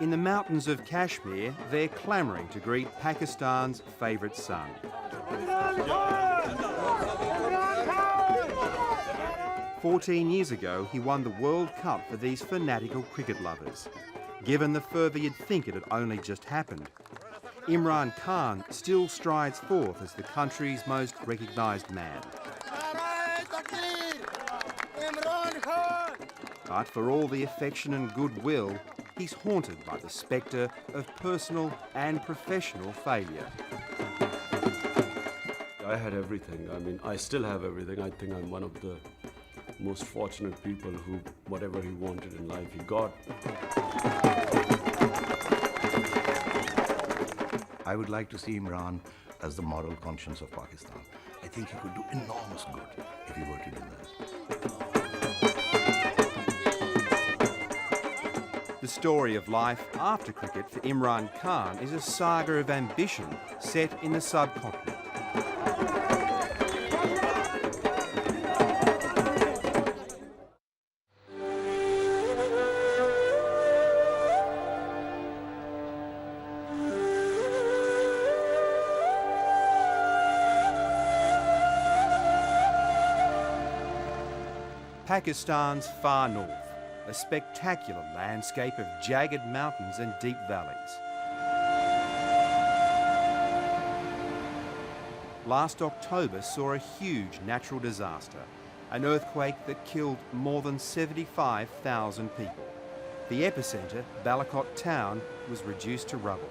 In the mountains of Kashmir, they're clamouring to greet Pakistan's favourite son. 14 years ago, he won the World Cup for these fanatical cricket lovers. Given the further you'd think it had only just happened, Imran Khan still strides forth as the country's most recognised man. But for all the affection and goodwill, he's haunted by the spectre of personal and professional failure. I had everything. I mean, I still have everything. I think I'm one of the most fortunate people who, whatever he wanted in life, he got. I would like to see Imran as the moral conscience of Pakistan. I think he could do enormous good if he were to do that. The story of life after cricket for Imran Khan is a saga of ambition set in the subcontinent. Pakistan's far north, a spectacular landscape of jagged mountains and deep valleys. Last October saw a huge natural disaster, an earthquake that killed more than 75,000 people. The epicentre, Balakot town, was reduced to rubble.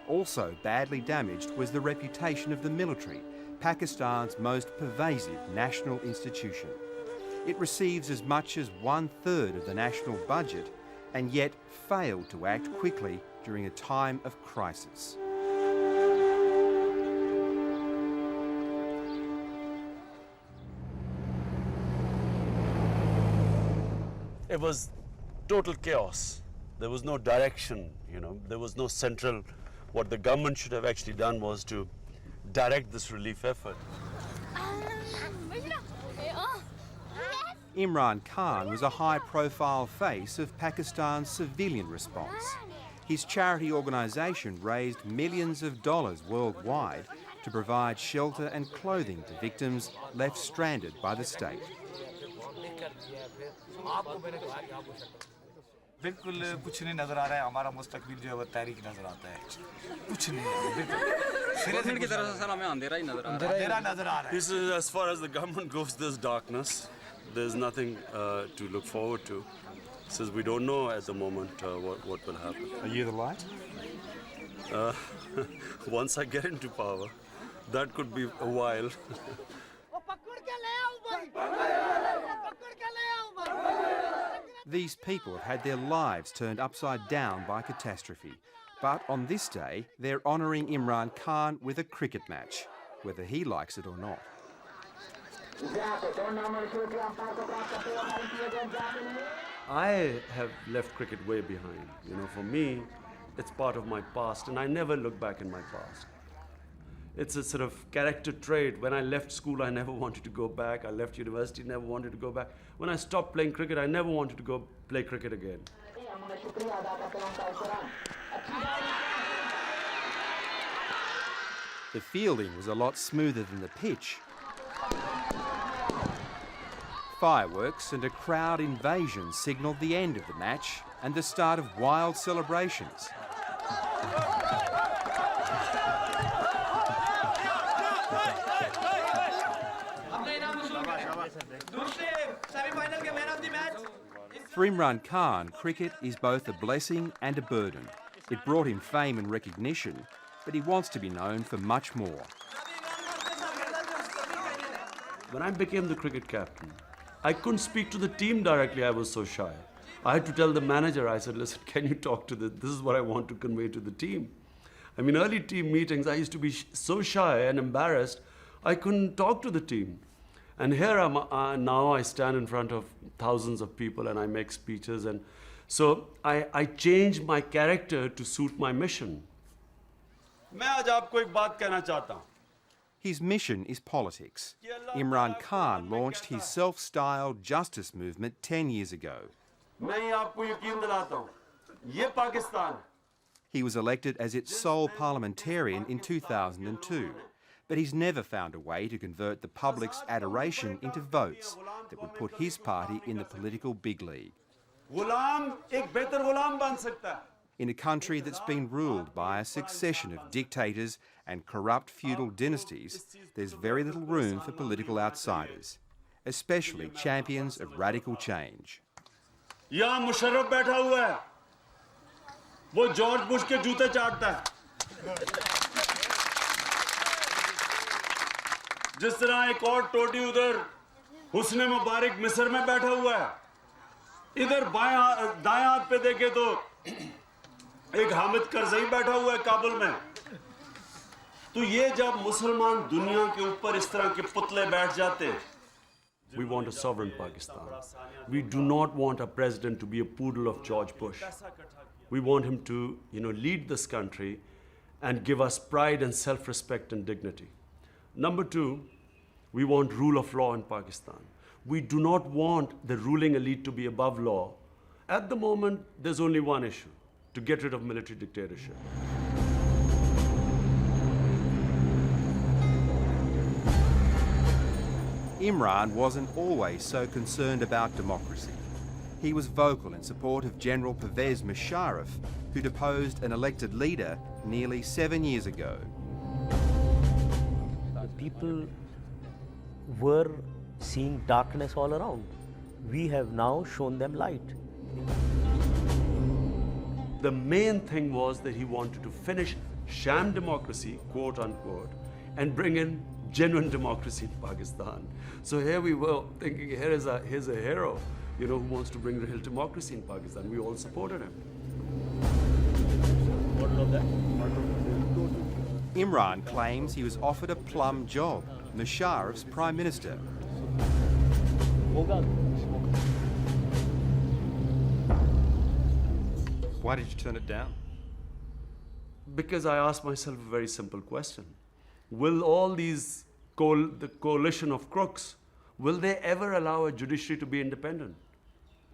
Also badly damaged was the reputation of the military, Pakistan's most pervasive national institution. It receives as much as 1/3 of the national budget and yet failed to act quickly during a time of crisis. It was total chaos. There was no direction, you know. There was no central. What the government should have actually done was to direct this relief effort. Imran Khan was a high-profile face of Pakistan's civilian response. His charity organisation raised millions of dollars worldwide to provide shelter and clothing to victims left stranded by the state. बिल्कुल कुछ नहीं नजर आ रहा है हमारा मुस्तकबिल जो है वो तारीख नजर आता है कुछ नहीं है की तरफ से सर हमें अंधेरा ही नजर आ रहा है This is, as far as the government goes, there's darkness. There's nothing to look forward to, since we don't know at the moment what will happen. Are you the light? Once I get into power, that could be a while. These people have had their lives turned upside down by catastrophe. But on this day, they're honouring Imran Khan with a cricket match, whether he likes it or not. I have left cricket way behind. You know, for me, it's part of my past, and I never look back in my past. It's a sort of character trait. When I left school, I never wanted to go back. I left university, never wanted to go back. When I stopped playing cricket, I never wanted to go play cricket again. The fielding was a lot smoother than the pitch. Fireworks and a crowd invasion signalled the end of the match and the start of wild celebrations. For Imran Khan, cricket is both a blessing and a burden. It brought him fame and recognition, but he wants to be known for much more. When I became the cricket captain, I couldn't speak to the team directly, I was so shy. I had to tell the manager, I said, listen, can you talk to this is what I want to convey to the team. I mean, early team meetings, I used to be so shy and embarrassed, I couldn't talk to the team. And here now I stand in front of thousands of people and I make speeches. And so I changed my character to suit my mission. His mission is politics. Imran Khan launched his self-styled justice movement 10 years ago. मैं ही आपको यकीन दिलाता हूँ, ये पाकिस्तान है. He was elected as its sole parliamentarian in 2002, but he's never found a way to convert the public's adoration into votes that would put his party in the political big league. गुलाम एक बेहतर गुलाम बन सकता है. In a country that's been ruled by a succession of dictators and corrupt feudal dynasties, there's very little room for political outsiders, especially champions of radical change. यहाँ मुशर्रफ बैठा हुआ है, वो जॉर्ज बुश के जूते चाटता है. जिस तरह एक और टोटी उधर हुस्ने मुबारक मिस्र में बैठा हुआ है, इधर दाएं हाथ पे देखे तो एक हामिद करजई बैठा हुआ है काबुल में. तो ये जब मुसलमान दुनिया के ऊपर इस तरह के पुतले बैठ जाते हैं. We want a sovereign Pakistan. We do not want our president to be a poodle of George Bush. We want him to, lead this country and give us pride and self-respect and dignity. Number two, we want rule of law in Pakistan. We do not want the ruling elite to be above law. At the moment, there's only one issue: to get rid of military dictatorship. Imran wasn't always so concerned about democracy. He was vocal in support of General Pervez Musharraf, who deposed an elected leader nearly 7 years ago. The people were seeing darkness all around. We have now shown them light. The main thing was that he wanted to finish sham democracy, quote unquote, and bring in genuine democracy in Pakistan. So here we were thinking, here's a hero, who wants to bring real democracy in Pakistan. We all supported him. Imran claims he was offered a plum job, Musharraf's prime minister. Why did you turn it down? Because I asked myself a very simple question. Will all these, the coalition of crooks, will they ever allow a judiciary to be independent?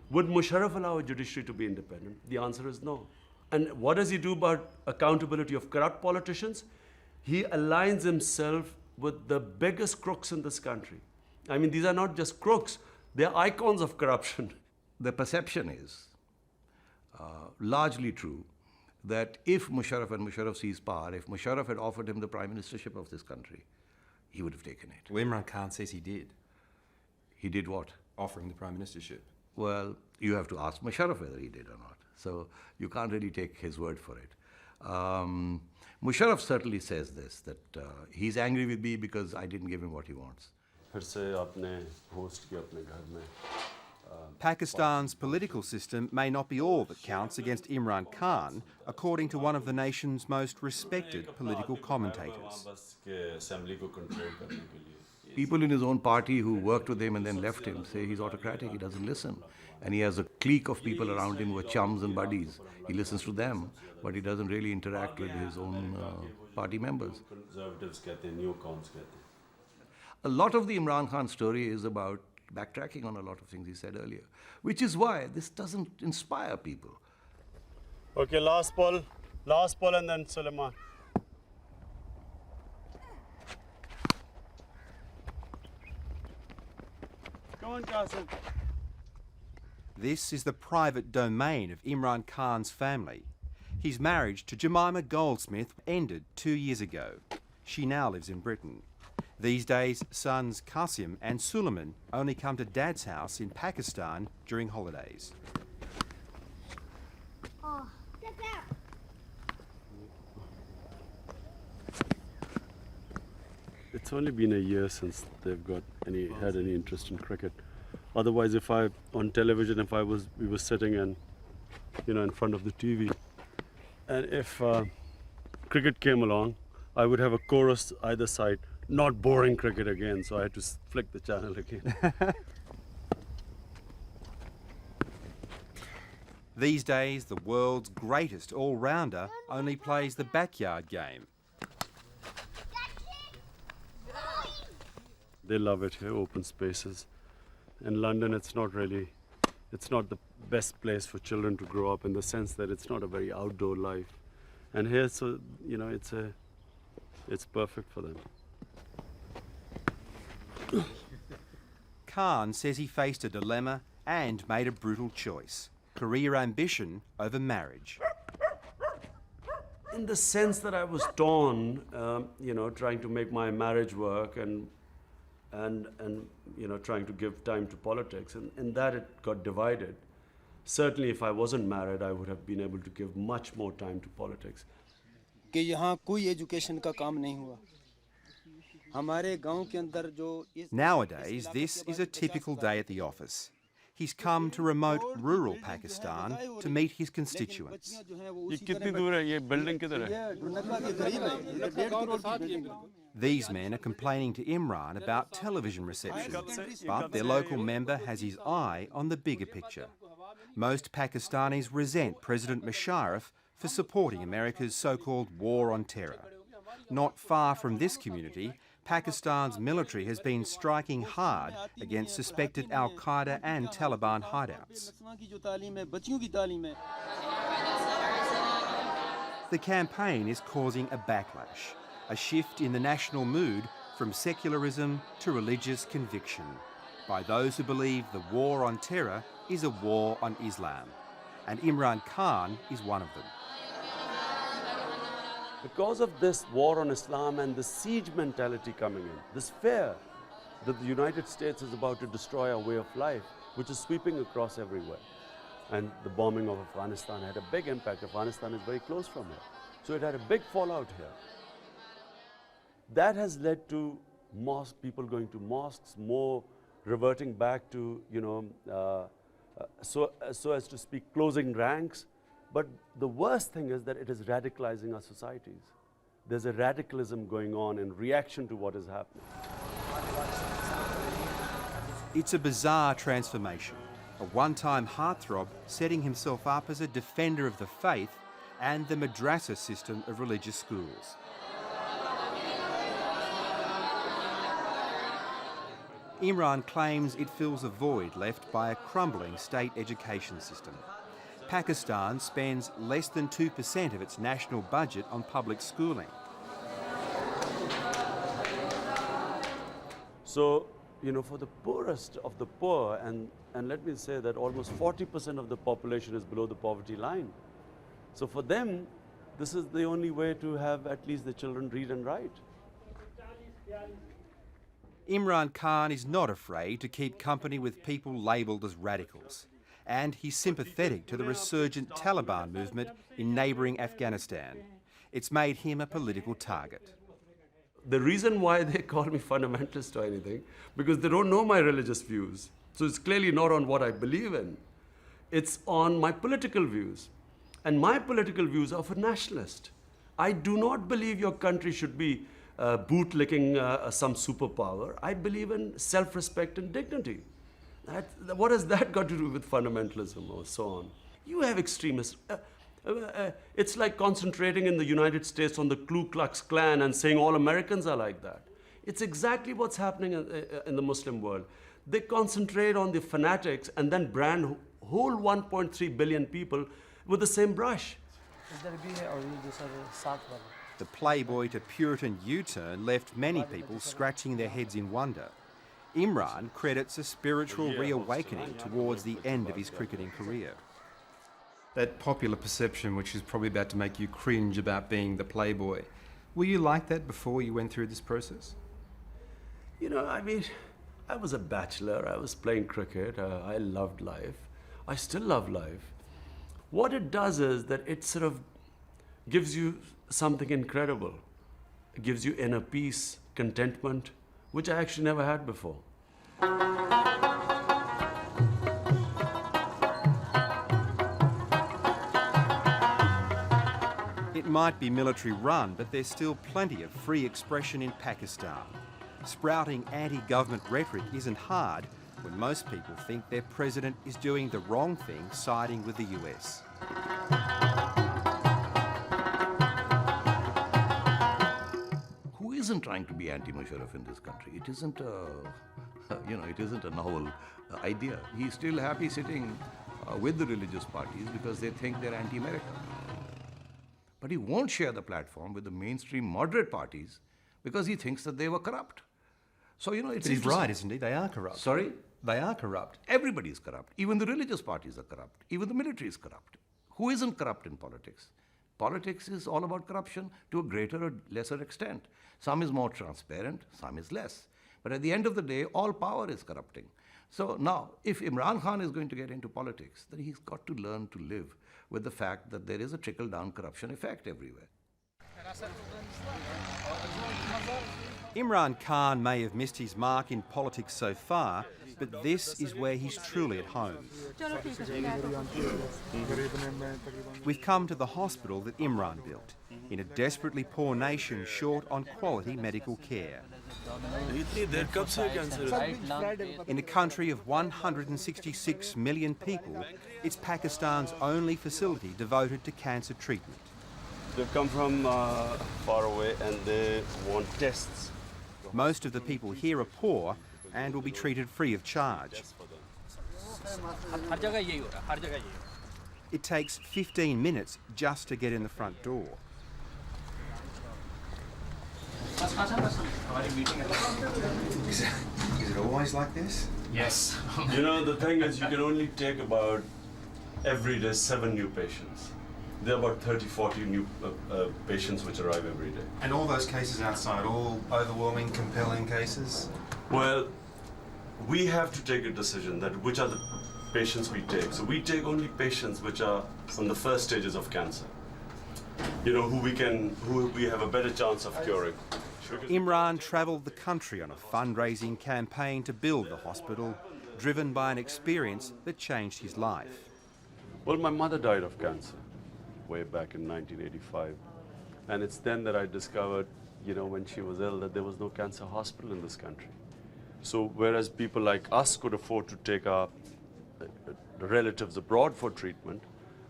Would Musharraf allow a judiciary to be independent? The answer is no. And what does he do about accountability of corrupt politicians? He aligns himself with the biggest crooks in this country. I mean, these are not just crooks, they're icons of corruption. The perception is largely true that if Musharraf and Musharraf seized power, if Musharraf had offered him the prime ministership of this country, he would have taken it. Well, Imran Khan says he did, He did what? offering the prime ministership. Well, you have to ask Musharraf whether he did or not. So you can't really take his word for it. Musharraf certainly says this, that he's angry with me because I didn't give him what he wants. Pakistan's political system may not be all that counts against Imran Khan, according to one of the nation's most respected political commentators. People in his own party who worked with him and then left him say he's autocratic, he doesn't listen. And he has a clique of people around him who are chums and buddies. He listens to them, but he doesn't really interact with his own party members. A lot of the Imran Khan story is about backtracking on a lot of things he said earlier, which is why this doesn't inspire people. Okay, last ball and then Suleiman. Come on, Qasim. This is the private domain of Imran Khan's family. His marriage to Jemima Goldsmith ended 2 years ago. She now lives in Britain. These days, sons Qasim and Suleiman only come to Dad's house in Pakistan during holidays. It's only been a year since they've had any interest in cricket. Otherwise, on television, we were sitting and, in front of the TV, and if cricket came along, I would have a chorus either side, not boring cricket again, so I had to flick the channel again. These days, the world's greatest all-rounder only plays the backyard game. They love it here, open spaces. In London, it's not it's not the best place for children to grow up in the sense that it's not a very outdoor life. And here, so, you know, it's perfect for them. Khan says he faced a dilemma and made a brutal choice: career ambition over marriage. In the sense that I was torn, you know, trying to make my marriage work and you know, trying to give time to politics, and in that it got divided. Certainly, if I wasn't married, I would have been able to give much more time to politics. कि यहाँ कोई education का काम नहीं हुआ हमारे गांव के अंदर जो Nowadays, this is a typical day at the office. He's come to remote rural Pakistan to meet his constituents. ये कितनी दूर है? ये बिल्डिंग किधर है? These men are complaining to Imran about television reception, but their local member has his eye on the bigger picture. Most Pakistanis resent President Musharraf for supporting America's so-called war on terror. Not far from this community, Pakistan's military has been striking hard against suspected Al-Qaeda and Taliban hideouts. The campaign is causing a backlash, a shift in the national mood from secularism to religious conviction, by those who believe the war on terror is a war on Islam, and Imran Khan is one of them. Because of this war on Islam and the siege mentality coming in, this fear that the United States is about to destroy our way of life, which is sweeping across everywhere. And the bombing of Afghanistan had a big impact. Afghanistan is very close from here. So it had a big fallout here. That has led to people going to mosques, more reverting back to, you know, so as to speak, closing ranks. But the worst thing is that it is radicalizing our societies. There's a radicalism going on in reaction to what is happening. It's a bizarre transformation. A one-time heartthrob setting himself up as a defender of the faith and the madrasa system of religious schools. Imran claims it fills a void left by a crumbling state education system. Pakistan spends less than 2% of its national budget on public schooling. So, you know, for the poorest of the poor, and let me say that almost 40% of the population is below the poverty line. So for them, this is the only way to have at least the children read and write. Imran Khan is not afraid to keep company with people labelled as radicals, and he's sympathetic to the resurgent Taliban movement in neighbouring Afghanistan. It's made him a political target. The reason why they call me fundamentalist or anything, because they don't know my religious views. So it's clearly not on what I believe in. It's on my political views. And my political views are for nationalist. I do not believe your country should be bootlicking some superpower. I believe in self-respect and dignity. What has that got to do with fundamentalism or so on? You have extremists. It's like concentrating in the United States on the Ku Klux Klan and saying all Americans are like that. It's exactly what's happening in the Muslim world. They concentrate on the fanatics and then brand whole 1.3 billion people with the same brush. The Playboy to Puritan U-turn left many people scratching their heads in wonder. Imran credits a spiritual reawakening towards the end of his cricketing career. That popular perception, which is probably about to make you cringe about being the Playboy, were you like that before you went through this process? You know, I mean, I was a bachelor, I was playing cricket, I loved life. I still love life. What it does is that it sort of gives you something incredible. It gives you inner peace, contentment, which I actually never had before. It might be military run, but there's still plenty of free expression in Pakistan. Sprouting anti-government rhetoric isn't hard when most people think their president is doing the wrong thing siding with the US. Who is isn't trying to be anti-Musharraf in this country. It isn't it isn't a novel idea. He's still happy sitting with the religious parties because they think they're anti-America. But he won't share the platform with the mainstream moderate parties because he thinks that they were corrupt. So, it's But he's right, isn't he? They are corrupt. Sorry? They are corrupt. Everybody is corrupt. Even the religious parties are corrupt. Even the military is corrupt. Who isn't corrupt in politics? Politics is all about corruption to a greater or lesser extent. Some is more transparent, some is less. But at the end of the day, all power is corrupting. So now, if Imran Khan is going to get into politics, then he's got to learn to live with the fact that there is a trickle-down corruption effect everywhere. Imran Khan may have missed his mark in politics so far, but this is where he's truly at home. We've come to the hospital that Imran built, in a desperately poor nation short on quality medical care. In a country of 166 million people, it's Pakistan's only facility devoted to cancer treatment. They've come from far away and they want tests. Most of the people here are poor and will be treated free of charge. It takes 15 minutes just to get in the front door. Is it always like this? Yes. The thing is, you can only take about every day 7 new patients. There are about 30, 40 new patients which arrive every day. And all those cases outside, all overwhelming, compelling cases? Well, we have to take a decision that which are the patients we take. So we take only patients which are on the first stages of cancer. Who we have a better chance of curing. Imran travelled the country on a fundraising campaign to build the hospital, driven by an experience that changed his life. Well, my mother died of cancer way back in 1985. And it's then that I discovered, when she was ill, that there was no cancer hospital in this country. So whereas people like us could afford to take our relatives abroad for treatment,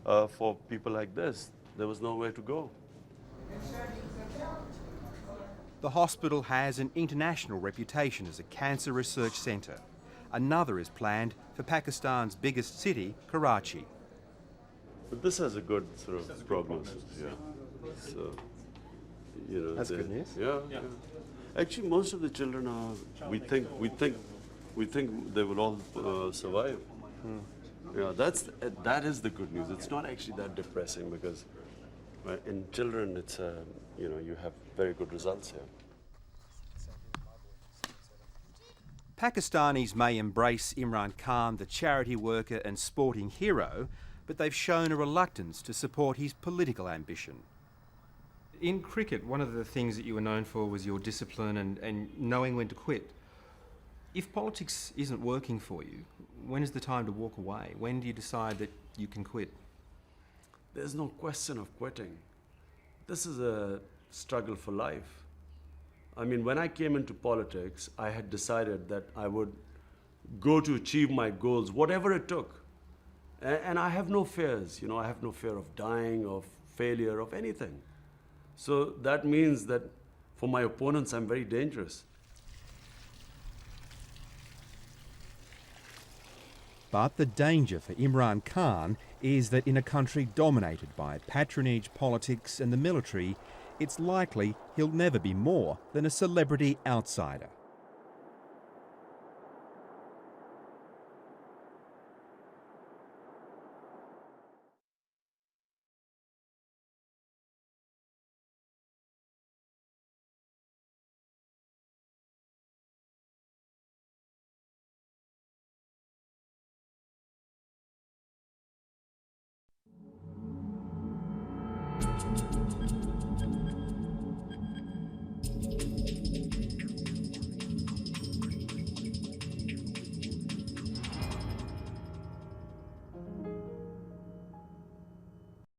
for people like this, there was nowhere to go. The hospital has an international reputation as a cancer research centre. Another is planned for Pakistan's biggest city, Karachi. But this has a good sort of prognosis, yeah. So, That's good news. Yeah. Actually, most of the children are. We think they will all survive. Yeah, that is the good news. It's not actually that depressing because in children, it's you have very good results here. Pakistanis may embrace Imran Khan, the charity worker and sporting hero, but they've shown a reluctance to support his political ambition. In cricket, one of the things that you were known for was your discipline and knowing when to quit. If politics isn't working for you, when is the time to walk away? When do you decide that you can quit? There's no question of quitting. This is a struggle for life. I mean, when I came into politics, I had decided that I would go to achieve my goals, whatever it took. And I have no fears, I have no fear of dying, of failure, of anything. So that means that for my opponents, I'm very dangerous. But the danger for Imran Khan is that in a country dominated by patronage politics and the military, it's likely he'll never be more than a celebrity outsider.